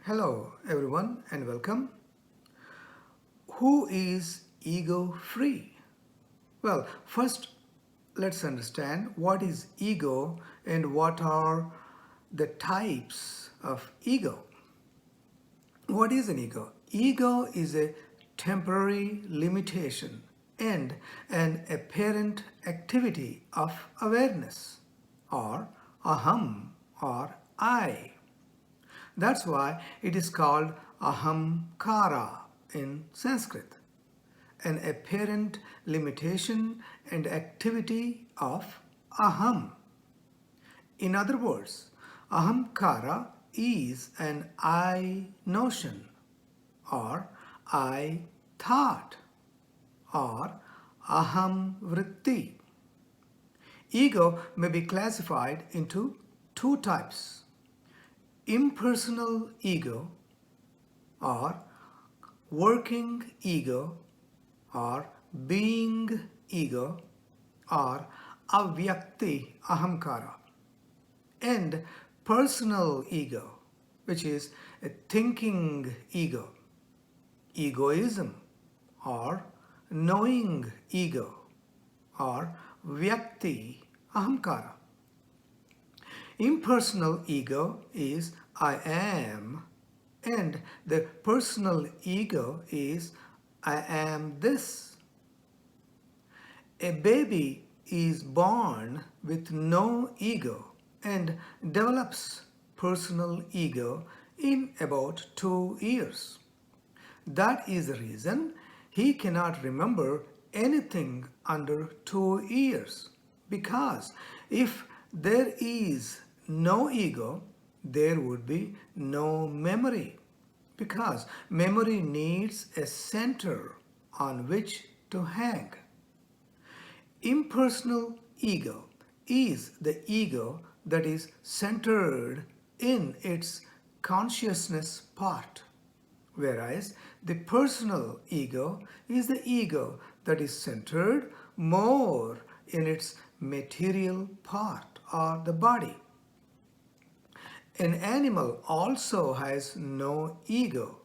Hello, everyone, and welcome. Who is ego free? Well, first, let's understand what is ego and what are the types of ego. What is an ego? Ego is a temporary limitation and an apparent activity of awareness, or aham, or I. That's why it is called ahamkara in Sanskrit, an apparent limitation and activity of aham. In other words, ahamkara is an I notion, or I thought, or aham vritti. Ego may be classified into two types: impersonal ego, or working ego, or being ego, or avyakti ahamkara, and personal ego, which is a thinking ego, egoism, or knowing ego, or vyakti ahamkara. Impersonal ego is I am, and the personal ego is I am this. A baby is born with no ego and develops personal ego in about 2 years. That is the reason he cannot remember anything under 2 years. Because if there is no ego, there would be no memory. Because memory needs a center on which to hang. Impersonal ego is the ego that is centered in its consciousness part, whereas the personal ego is the ego that is centered more in its material part or the body. An animal also has no ego.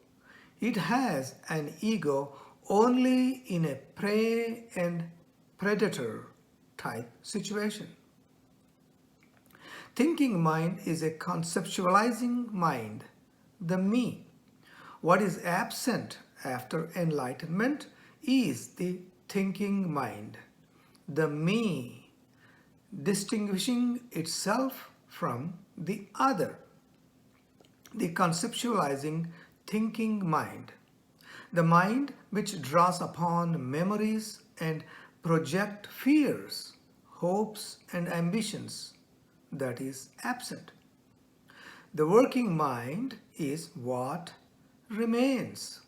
It has an ego only in a prey and predator type situation. Thinking mind is a conceptualizing mind, the me. What is absent after enlightenment is the thinking mind, the me, distinguishing itself from the other, the conceptualizing thinking mind, the mind which draws upon memories and project fears, hopes and ambitions, that is absent. The working mind is what remains.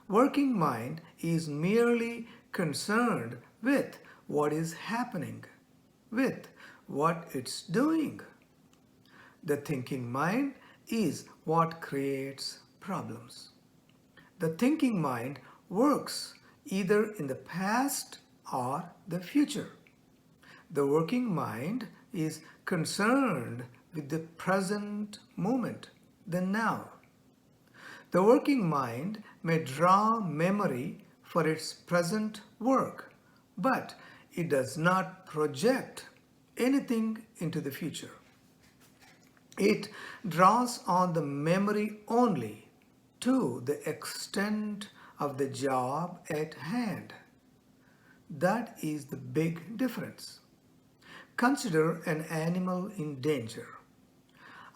Working mind is merely concerned with what is happening, with what it's doing. The thinking mind is what creates problems. The thinking mind works either in the past or the future. The working mind is concerned with the present moment, the now. The working mind may draw memory for its present work, but it does not project anything into the future. It draws on the memory only to the extent of the job at hand. That is the big difference. Consider an animal in danger.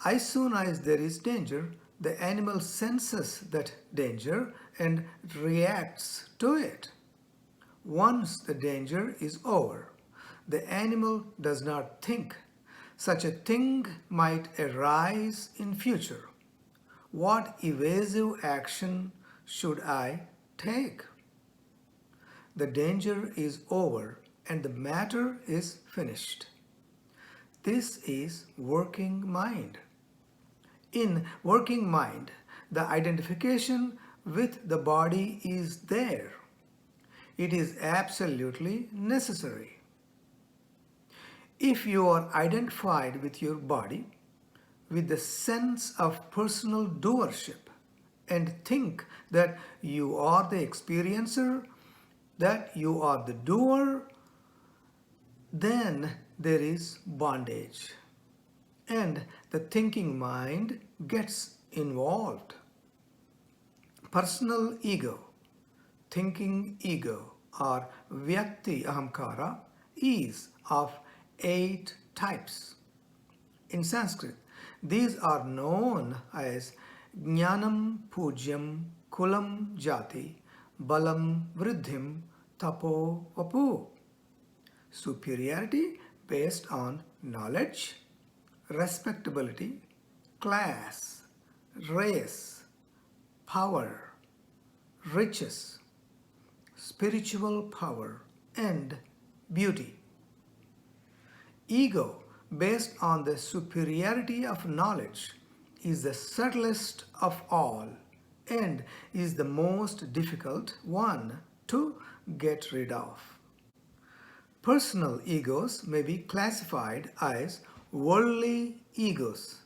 As soon as there is danger, the animal senses that danger and reacts to it. Once the danger is over, the animal does not think. Such a thing might arise in future. What evasive action should I take? The danger is over and the matter is finished. This is working mind. In working mind, the identification with the body is there. It is absolutely necessary. If you are identified with your body, with the sense of personal doership and think that you are the experiencer, that you are the doer, then there is bondage. And the thinking mind gets involved. Personal ego, thinking ego, or Vyakti Ahamkara is of 8 types. In Sanskrit, these are known as Jnanam Pujyam Kulam Jati Balam Vriddhim Tapo Vapu. Superiority based on knowledge, respectability, class, race, power, riches, spiritual power, and beauty. Ego, based on the superiority of knowledge, is the subtlest of all and is the most difficult one to get rid of. Personal egos may be classified as worldly egos,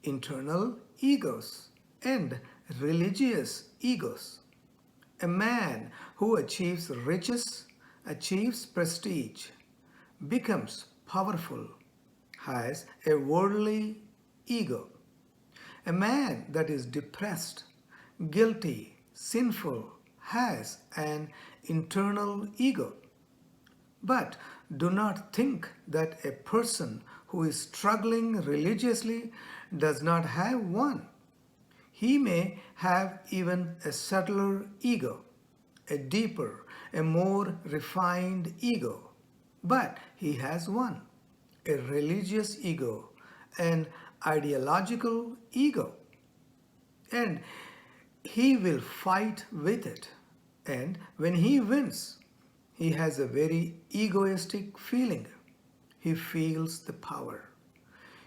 internal egos, and religious egos. A man who achieves riches, achieves prestige, becomes powerful, has a worldly ego. A man that is depressed, guilty, sinful, has an internal ego. But do not think that a person who is struggling religiously does not have one. He may have even a subtler ego, a deeper, a more refined ego. But he has one, a religious ego, an ideological ego. And he will fight with it. And when he wins, he has a very egoistic feeling. He feels the power.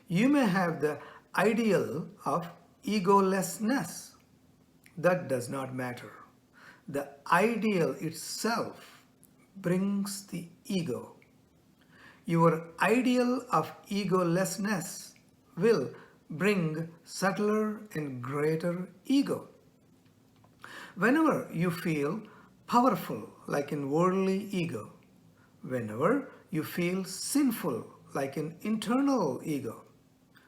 You may have the ideal of egolessness. That does not matter. The ideal itself brings the ego. Your ideal of egolessness will bring subtler and greater ego. Whenever you feel powerful, like in worldly ego, whenever you feel sinful, like in internal ego,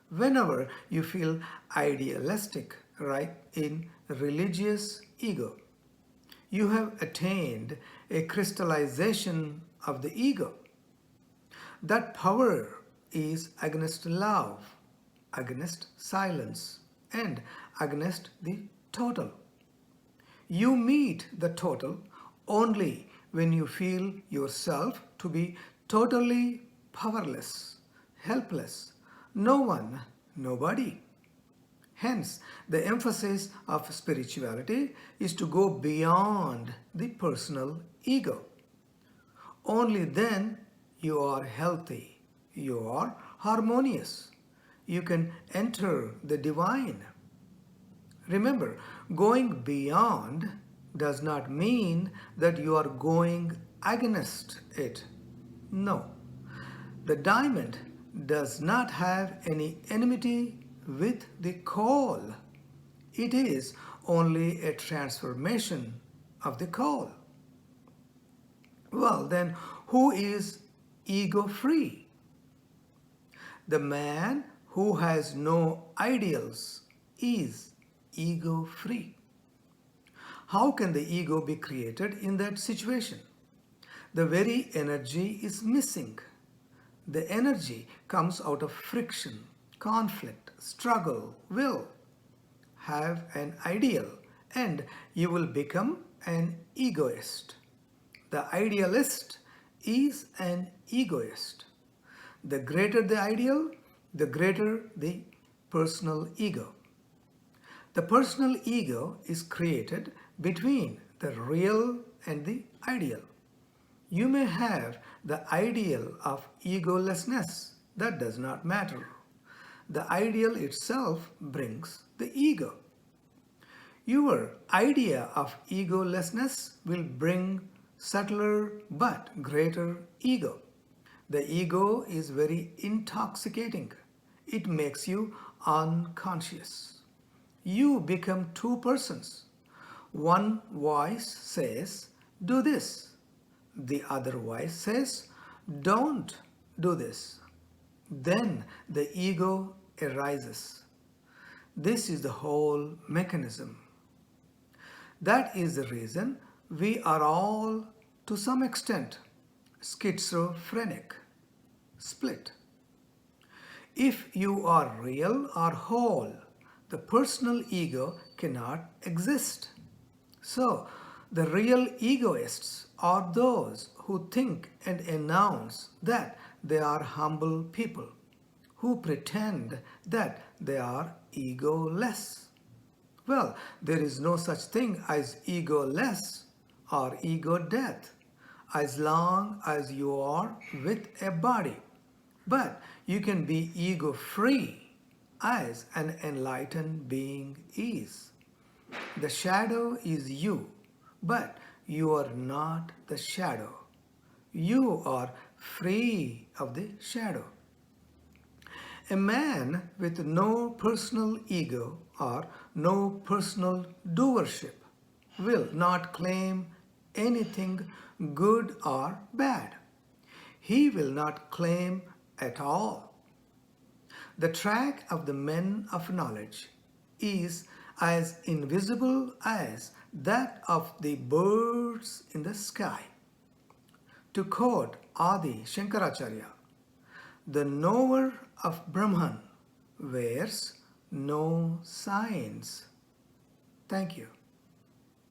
whenever you feel idealistic, right, in religious ego, you have attained a crystallization of the ego. That power is against love, against silence, and against the total. You meet the total only when you feel yourself to be totally powerless, helpless, no one, nobody. Hence, the emphasis of spirituality is to go beyond the personal ego. Only then you are healthy, you are harmonious, you can enter the divine. Remember, going beyond does not mean that you are going against it. No. The diamond does not have any enmity with the coal. It is only a transformation of the coal. Well, then, who is ego-free? The man who has no ideals is ego-free. How can the ego be created in that situation? The very energy is missing. The energy comes out of friction, conflict, struggle, will. Have an ideal and you will become an egoist. The idealist is an egoist. The greater the ideal, the greater the personal ego. The personal ego is created between the real and the ideal. You may have the ideal of egolessness. That does not matter. The ideal itself brings the ego. Your idea of egolessness will bring subtler but greater ego. The ego is very intoxicating. It makes you unconscious. You become two persons. One voice says, do this. The other voice says, don't do this. Then the ego arises. This is the whole mechanism. That is the reason we are all, to some extent, schizophrenic, split. If you are real or whole, the personal ego cannot exist. So, the real egoists are those who think and announce that they are humble people, who pretend that they are egoless. Well, there is no such thing as egoless or ego death as long as you are with a body. But you can be ego free as an enlightened being is. The shadow is you, but you are not the shadow. You are free of the shadow. A man with no personal ego or no personal doership will not claim anything good or bad. He will not claim at all. The track of the men of knowledge is as invisible as that of the birds in the sky. To quote Adi Shankaracharya, the knower of Brahman wears no signs. Thank you.